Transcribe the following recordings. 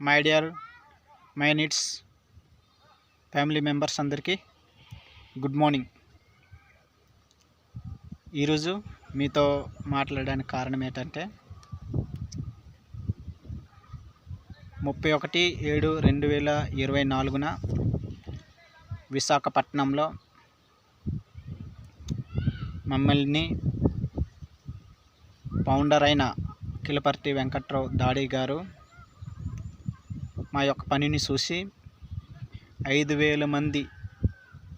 My dear my needs family members అందరికీ good morning. ఈరోజు మీతో మాట్లాడడానికి కారణం ఏంటంటే 31/7/2024 విశాఖపట్నంలో మమ్మల్ని ఫౌండర్ అయిన కిలపర్తి వెంకట్రావు దాడి గారు మా యొక్క పనిని చూసి 5,000 మంది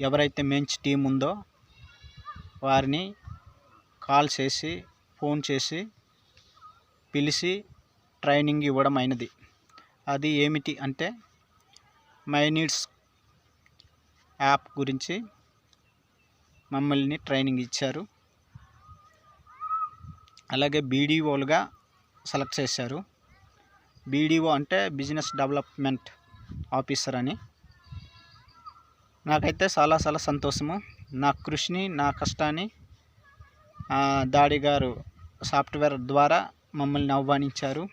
ఎవరైతే మెంచ్ టీం ఉందో వారిని కాల్ చేసి ఫోన్ చేసి పిలిచి ట్రైనింగ్ ఇవ్వడం అయినది. అది ఏమిటి అంటే మై నీడ్స్ యాప్ గురించి మమ్మల్ని ట్రైనింగ్ ఇచ్చారు. అలాగే బీడీఓలుగా సెలెక్ట్ చేశారు. బీడీఓ అంటే బిజినెస్ డెవలప్మెంట్ ఆఫీసర్ అని. నాకైతే చాలా సంతోషము. నా కృషిని నా కష్టాన్ని దాడి గారు సాఫ్ట్వేర్ ద్వారా మమ్మల్ని ఆహ్వానించారు.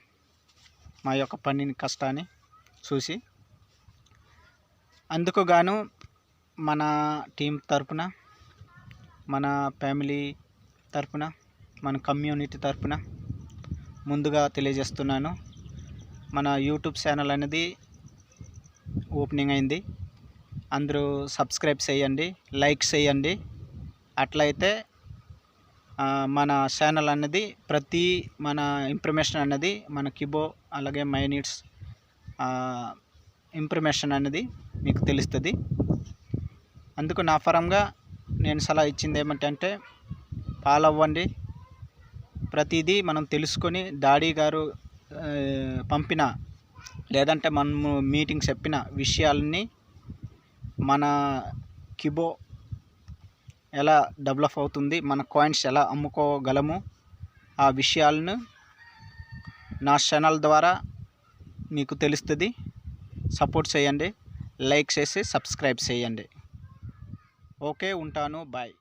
మా యొక్క పనిని కష్టాన్ని చూసి అందుకు గాను మన టీం తరపున, మన ఫ్యామిలీ తరపున, మన కమ్యూనిటీ తరపున ముందుగా తెలియజేస్తున్నాను. మన యూట్యూబ్ ఛానల్ అనేది ఓపెనింగ్ అయింది. అందరూ సబ్స్క్రైబ్ చేయండి, లైక్ చేయండి. అట్లయితే మన ఛానల్ అనేది మన ఇన్ఫర్మేషన్ అనేది మన కిబో అలాగే మై నీడ్స్ ఇన్ఫర్మేషన్ అనేది మీకు తెలుస్తుంది. అందుకు నా పరంగా నేను సలహా ఇచ్చింది ఏమంటే ఫాలో అవ్వండి. ప్రతిదీ మనం తెలుసుకొని దాడి గారు పంపిన లేదంటే మనము మీటింగ్ చెప్పిన విషయాలని మన కిబో ఎలా డెవలప్ అవుతుంది, మన కాయిన్స్ ఎలా అమ్ముకోగలము, ఆ విషయాలను నా ఛానల్ ద్వారా మీకు తెలుస్తుంది. సపోర్ట్ చేయండి, లైక్ చేసి సబ్స్క్రైబ్ చేయండి. ఓకే, ఉంటాను. బాయ్.